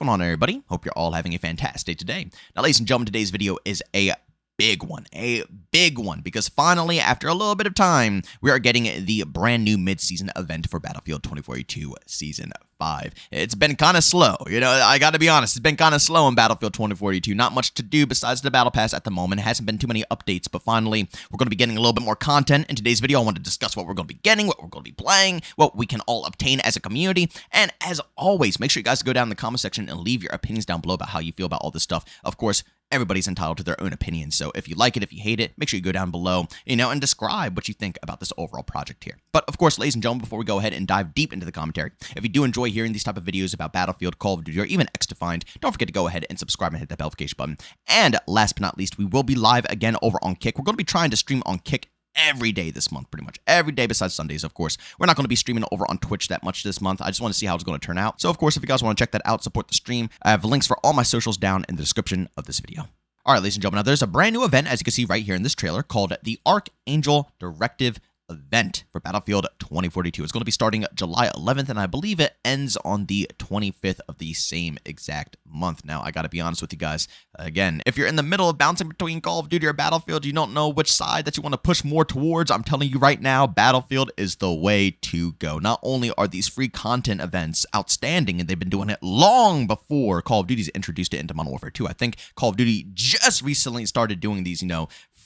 going on, everybody? Hope you're all having a fantastic day today. Now, ladies and gentlemen, today's video is a big one, because finally, after a little bit of time, we are getting the brand new mid-season event for Battlefield 2042 Season 5. It's been kind of slow, I gotta be honest, it's been kind of slow in Battlefield 2042. Not much to do besides the Battle Pass at the moment. It hasn't been too many updates, but finally, we're going to be getting a little bit more content. In today's video, I want to discuss what we're going to be getting, what we're going to be playing, what we can all obtain as a community, and as always, make sure you guys go down in the comment section and leave your opinions down below about how you feel about all this stuff. Of course, everybody's entitled to their own opinion, so if you like it, if you hate it, make sure you go down below, and describe what you think about this overall project here. But of course, ladies and gentlemen, before we go ahead and dive deep into the commentary, if you do enjoy hearing these type of videos about Battlefield, Call of Duty, or even X-Defined, don't forget to go ahead and subscribe and hit that notification button. And last but not least, we will be live again over on Kick. We're going to be trying to stream on Kick every day this month, pretty much every day besides Sundays, of course. We're not going to be streaming over on Twitch that much this month. I just want to see how it's going to turn out. So of course, if you guys want to check that out, support the stream, I have links for all my socials down in the description of this video. All right, ladies and gentlemen, now there's a brand new event, as you can see right here in this trailer, called the Archangel Directive event for Battlefield 2042. It's going to be starting July 11th, and I believe it ends on the 25th of the same exact month. Now, I got to be honest with you guys. Again, if you're in the middle of bouncing between Call of Duty or Battlefield, you don't know which side that you want to push more towards, I'm telling you right now, Battlefield is the way to go. Not only are these free content events outstanding, and they've been doing it long before Call of Duty's introduced it into Modern Warfare 2. I think Call of Duty just recently started doing these,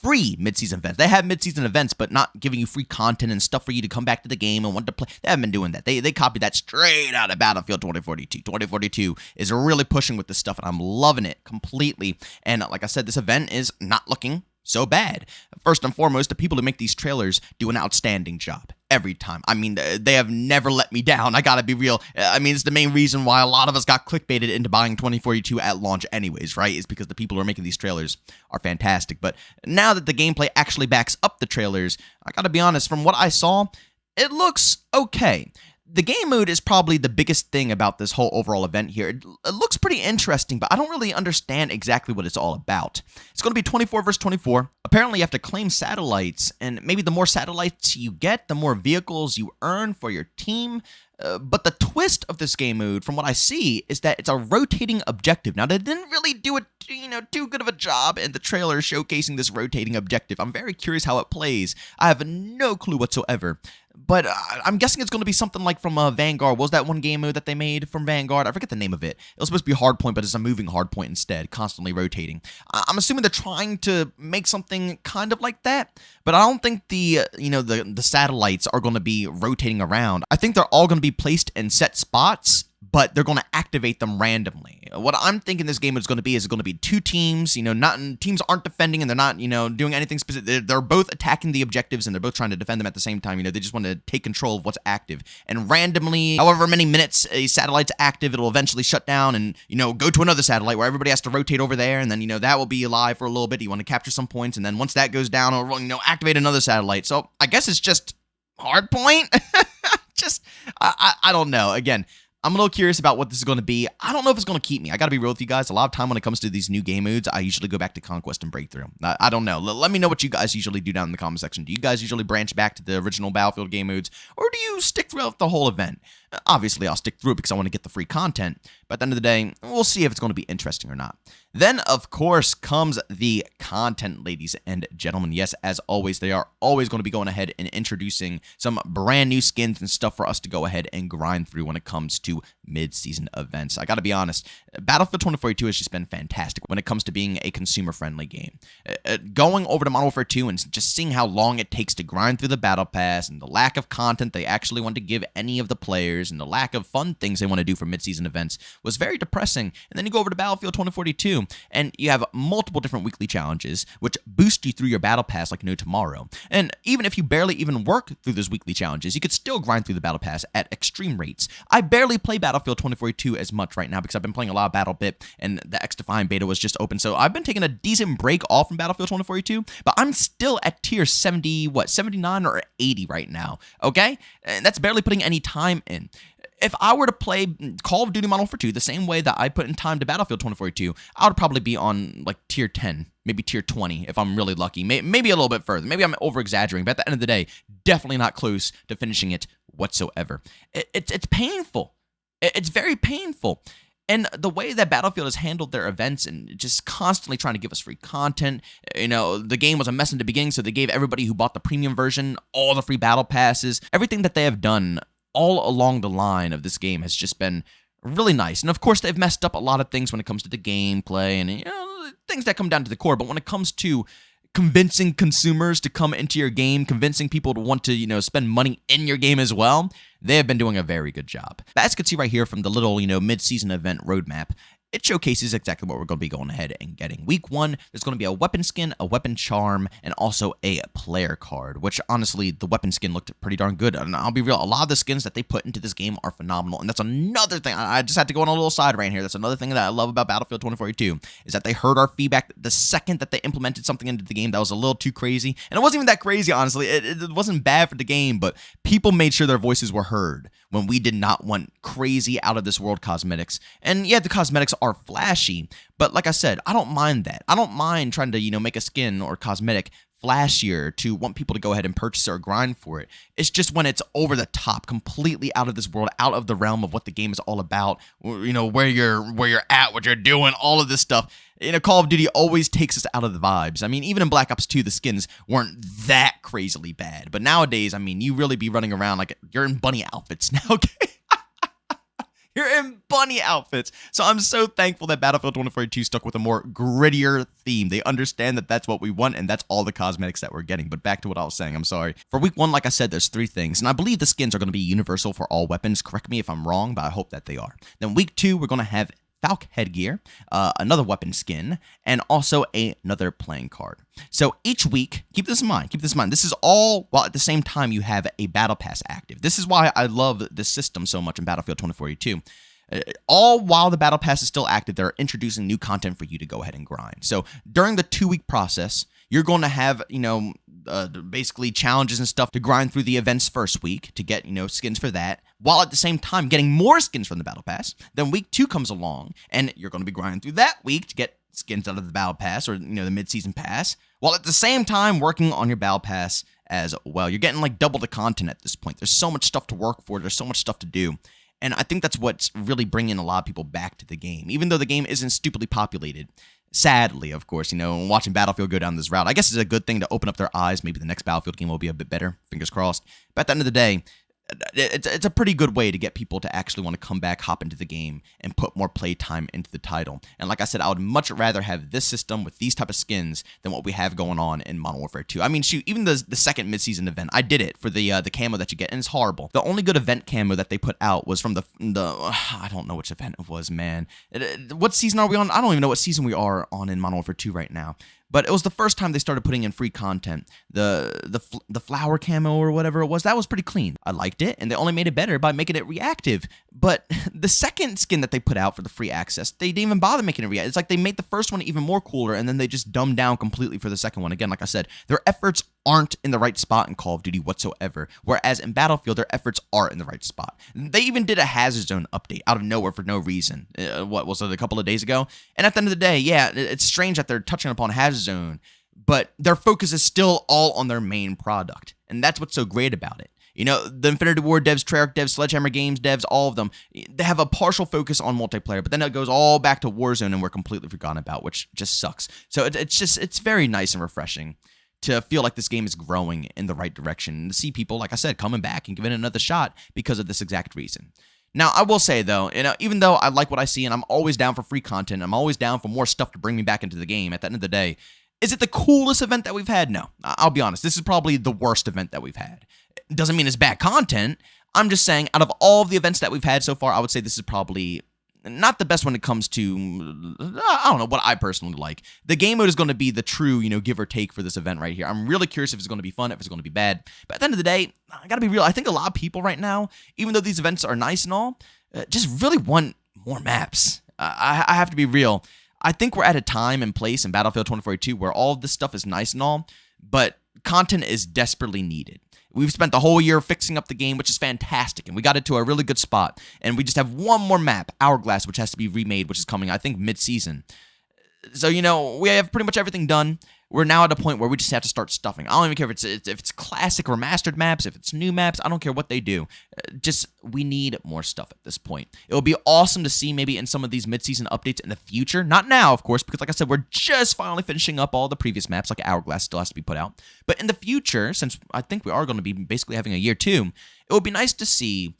free mid-season events. They have mid-season events, but not giving you free content and stuff for you to come back to the game and want to play. They haven't been doing that. They copied that straight out of Battlefield 2042. 2042 is really pushing with this stuff, and I'm loving it completely. And like I said, this event is not looking so bad. First and foremost, the people who make these trailers do an outstanding job every time. I mean, they have never let me down. I gotta be real. I mean, it's the main reason why a lot of us got clickbaited into buying 2042 at launch anyways, right? Is because the people who are making these trailers are fantastic. But now that the gameplay actually backs up the trailers, I gotta be honest, from what I saw, it looks okay. The game mode is probably the biggest thing about this whole overall event here. It looks pretty interesting, but I don't really understand exactly what it's all about. It's going to be 24 versus 24. Apparently, you have to claim satellites, and maybe the more satellites you get, the more vehicles you earn for your team. But the twist of this game mode, from what I see, is that it's a rotating objective. Now, they didn't really do it, too good of a job in the trailer showcasing this rotating objective. I'm very curious how it plays. I have no clue whatsoever. But I'm guessing it's going to be something like from Vanguard. What was that one game mode that they made from Vanguard? I forget the name of it. It was supposed to be Hardpoint, but it's a moving Hardpoint instead, constantly rotating. I'm assuming they're trying to make something kind of like that, but I don't think the satellites are going to be rotating around. I think they're all going to be placed in set spots, but they're going to activate them randomly. What I'm thinking this game is going to be two teams, teams aren't defending and they're not, doing anything specific. They're both attacking the objectives and they're both trying to defend them at the same time. They just want to take control of what's active. And randomly, however many minutes a satellite's active, it'll eventually shut down and, go to another satellite where everybody has to rotate over there. And then, that will be alive for a little bit. You want to capture some points. And then once that goes down, it'll, activate another satellite. So I guess it's just Hardpoint. I don't know. Again, I'm a little curious about what this is going to be. I don't know if it's going to keep me. I got to be real with you guys. A lot of time when it comes to these new game modes, I usually go back to Conquest and Breakthrough. I don't know. Let me know what you guys usually do down in the comment section. Do you guys usually branch back to the original Battlefield game modes, or do you stick throughout the whole event? Obviously, I'll stick through it because I want to get the free content. But at the end of the day, we'll see if it's going to be interesting or not. Then, of course, comes the content, ladies and gentlemen. Yes, as always, they are always going to be going ahead and introducing some brand new skins and stuff for us to go ahead and grind through when it comes to mid-season events. I got to be honest, Battlefield 2042 has just been fantastic when it comes to being a consumer-friendly game. Going over to Modern Warfare 2 and just seeing how long it takes to grind through the Battle Pass and the lack of content they actually want to give any of the players and the lack of fun things they want to do for mid-season events was very depressing. And then you go over to Battlefield 2042 and you have multiple different weekly challenges which boost you through your Battle Pass like no tomorrow. And even if you barely even work through those weekly challenges, you could still grind through the Battle Pass at extreme rates. I barely play Battlefield 2042 as much right now because I've been playing a lot of BattleBit and the X-Defined beta was just open. So I've been taking a decent break off from Battlefield 2042, but I'm still at tier 79 or 80 right now, okay? And that's barely putting any time in. If I were to play Call of Duty Modern Warfare 2 the same way that I put in time to Battlefield 2042, I would probably be on like tier 10, maybe tier 20 if I'm really lucky. Maybe a little bit further. Maybe I'm over-exaggerating, but at the end of the day, definitely not close to finishing it whatsoever. It's painful. It's very painful. And the way that Battlefield has handled their events and just constantly trying to give us free content, the game was a mess in the beginning, so they gave everybody who bought the premium version all the free battle passes. Everything that they have done all along the line of this game has just been really nice. And of course, they've messed up a lot of things when it comes to the gameplay and things that come down to the core. But when it comes to convincing consumers to come into your game, convincing people to want to, spend money in your game as well, they have been doing a very good job. But as you can see right here from the little, mid-season event roadmap, it showcases exactly what we're going to be going ahead and getting. Week 1, there's going to be a weapon skin, a weapon charm, and also a player card, which honestly, the weapon skin looked pretty darn good. And I'll be real, a lot of the skins that they put into this game are phenomenal. And that's another thing, I just had to go on a little side right here. That's another thing that I love about Battlefield 2042, is that they heard our feedback the second that they implemented something into the game that was a little too crazy. And it wasn't even that crazy, honestly. It wasn't bad for the game, but people made sure their voices were heard when we did not want crazy out-of-this-world cosmetics. And yeah, the cosmetics are flashy, but like I said, I don't mind that. I don't mind trying to, make a skin or cosmetic flashier to want people to go ahead and purchase it or grind for it. It's just when it's over the top, completely out of this world, out of the realm of what the game is all about, where you're at, what you're doing, all of this stuff. Call of Duty always takes us out of the vibes. I mean, even in Black Ops 2, the skins weren't that crazily bad. But nowadays, I mean, you really be running around like you're in bunny outfits now, okay? You're in bunny outfits. So I'm so thankful that Battlefield 2042 stuck with a more grittier theme. They understand that that's what we want, and that's all the cosmetics that we're getting. But back to what I was saying, I'm sorry. For week 1, like I said, there's 3 things. And I believe the skins are going to be universal for all weapons. Correct me if I'm wrong, but I hope that they are. Then week 2, we're going to have Falcon headgear, another weapon skin, and also another playing card. So each week, keep this in mind, this is all while at the same time you have a battle pass active. This is why I love this system so much in Battlefield 2042. All while the battle pass is still active, they're introducing new content for you to go ahead and grind. So during the 2-week process, you're going to have, basically challenges and stuff to grind through the event's first week to get, skins for that, while at the same time getting more skins from the battle pass. Then week 2 comes along, and you're going to be grinding through that week to get skins out of the battle pass or, the mid-season pass, while at the same time working on your battle pass as well. You're getting like double the content at this point. There's so much stuff to work for. There's so much stuff to do. And I think that's what's really bringing a lot of people back to the game, even though the game isn't stupidly populated. Sadly, of course, watching Battlefield go down this route, I guess it's a good thing to open up their eyes. Maybe the next Battlefield game will be a bit better. Fingers crossed. But at the end of the day, it's a pretty good way to get people to actually want to come back, hop into the game, and put more play time into the title. And like I said, I would much rather have this system with these type of skins than what we have going on in Modern Warfare 2. I mean, shoot, even the second mid-season event, I did it for the camo that you get, and it's horrible. The only good event camo that they put out was from the I don't know which event it was, man. What season are we on? I don't even know what season we are on in Modern Warfare 2 right now. But it was the first time they started putting in free content. The flower camo or whatever it was, that was pretty clean. I liked it, and they only made it better by making it reactive. But the second skin that they put out for the free access, they didn't even bother making it reactive. It's like they made the first one even more cooler, and then they just dumbed down completely for the second one. Again, like I said, their efforts aren't in the right spot in Call of Duty whatsoever, whereas in Battlefield, their efforts are in the right spot. They even did a Hazard Zone update out of nowhere for no reason. What was it, a couple of days ago? And at the end of the day, yeah, it's strange that they're touching upon Hazard Zone, but their focus is still all on their main product, and that's what's so great about it. The Infinity Ward devs, Treyarch devs, Sledgehammer Games devs, all of them, they have a partial focus on multiplayer, but then it goes all back to Warzone, and we're completely forgotten about, which just sucks. So it's very nice and refreshing to feel like this game is growing in the right direction, and to see people, like I said, coming back and giving it another shot because of this exact reason. Now, I will say, though, even though I like what I see, and I'm always down for free content, I'm always down for more stuff to bring me back into the game, at the end of the day, is it the coolest event that we've had? No. I'll be honest, this is probably the worst event that we've had. It doesn't mean it's bad content. I'm just saying, out of all of the events that we've had so far, I would say this is probably not the best when it comes to, I don't know, what I personally like. The game mode is going to be the true, give or take for this event right here. I'm really curious if it's going to be fun, if it's going to be bad. But at the end of the day, I got to be real. I think a lot of people right now, even though these events are nice and all, just really want more maps. I have to be real. I think we're at a time and place in Battlefield 2042 where all of this stuff is nice and all, but content is desperately needed. We've spent the whole year fixing up the game, which is fantastic, and we got it to a really good spot. And we just have one more map, Hourglass, which has to be remade, which is coming, I think, mid-season. So, we have pretty much everything done. We're now at a point where we just have to start stuffing. I don't even care if it's classic remastered maps, if it's new maps. I don't care what they do. Just, we need more stuff at this point. It would be awesome to see maybe in some of these mid-season updates in the future. Not now, of course, because like I said, we're just finally finishing up all the previous maps, like Hourglass still has to be put out. But in the future, since I think we are going to be basically having a year 2, it would be nice to see,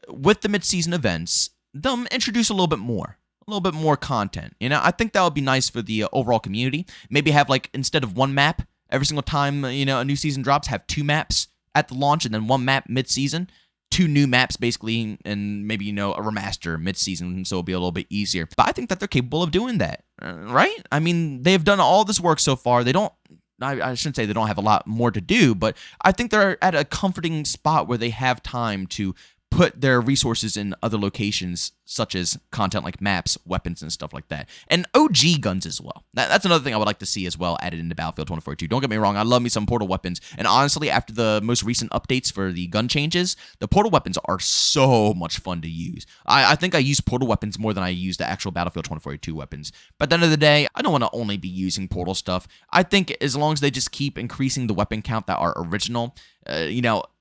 with the mid-season events, them introduce a little bit more. A little bit more content. I think that would be nice for the overall community. Maybe have, like, instead of one map every single time, a new season drops, have 2 maps at the launch and then 1 map mid-season. 2 new maps, basically, and maybe, a remaster mid-season, so it'll be a little bit easier. But I think that they're capable of doing that, right? I mean, they've done all this work so far. They don't, I shouldn't say they don't have a lot more to do, but I think they're at a comforting spot where they have time to put their resources in other locations, such as content like maps, weapons, and stuff like that. And OG guns as well. That's another thing I would like to see as well added into Battlefield 2042. Don't get me wrong, I love me some portal weapons. And honestly, after the most recent updates for the gun changes, the portal weapons are so much fun to use. I think I use portal weapons more than I use the actual Battlefield 2042 weapons. But at the end of the day, I don't want to only be using portal stuff. I think as long as they just keep increasing the weapon count that are original,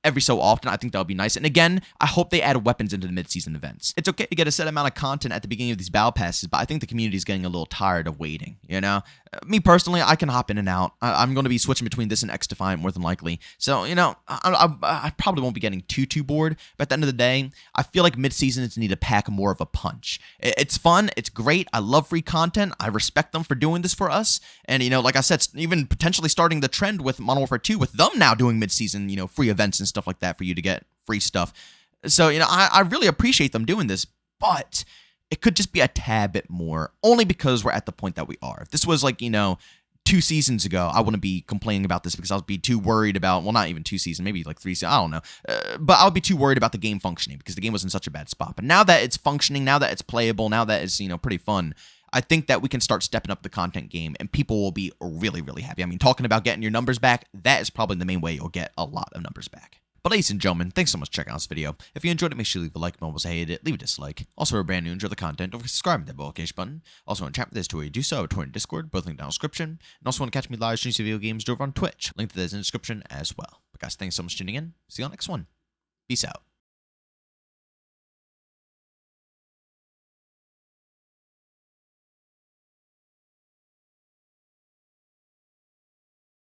every so often, I think that would be nice. And again, I hope they add weapons into the mid-season events. It's okay to get a set amount of content at the beginning of these battle passes, but I think the community is getting a little tired of waiting, Me personally, I can hop in and out. I'm going to be switching between this and X-Defiant more than likely. So, I probably won't be getting too bored, but at the end of the day, I feel like mid-seasons need to pack more of a punch. It's fun. It's great. I love free content. I respect them for doing this for us. And, like I said, even potentially starting the trend with Modern Warfare 2 with them now doing mid-season, free events and stuff like that for you to get free stuff. So, I really appreciate them doing this, but it could just be a tad bit more, only because we're at the point that we are. If this was like, 2 seasons ago, I wouldn't be complaining about this because I would be too worried about, well, not even 2 seasons, maybe like 3 seasons, I don't know. But I would be too worried about the game functioning because the game was in such a bad spot. But now that it's functioning, now that it's playable, now that it's, pretty fun, I think that we can start stepping up the content game and people will be really, really happy. I mean, talking about getting your numbers back, that is probably the main way you'll get a lot of numbers back. But ladies and gentlemen, thanks so much for checking out this video. If you enjoyed it, make sure to leave a like button. If you hated it, leave a dislike. Also, if you're brand new, enjoy the content, don't forget to subscribe and that notification button. Also, want to chat with this to where you do so, Twitter and Discord, both linked down in the description. And also want to catch me live streams of video games over on Twitch. Link to this in the description as well. But guys, thanks so much for tuning in. See you on the next one. Peace out.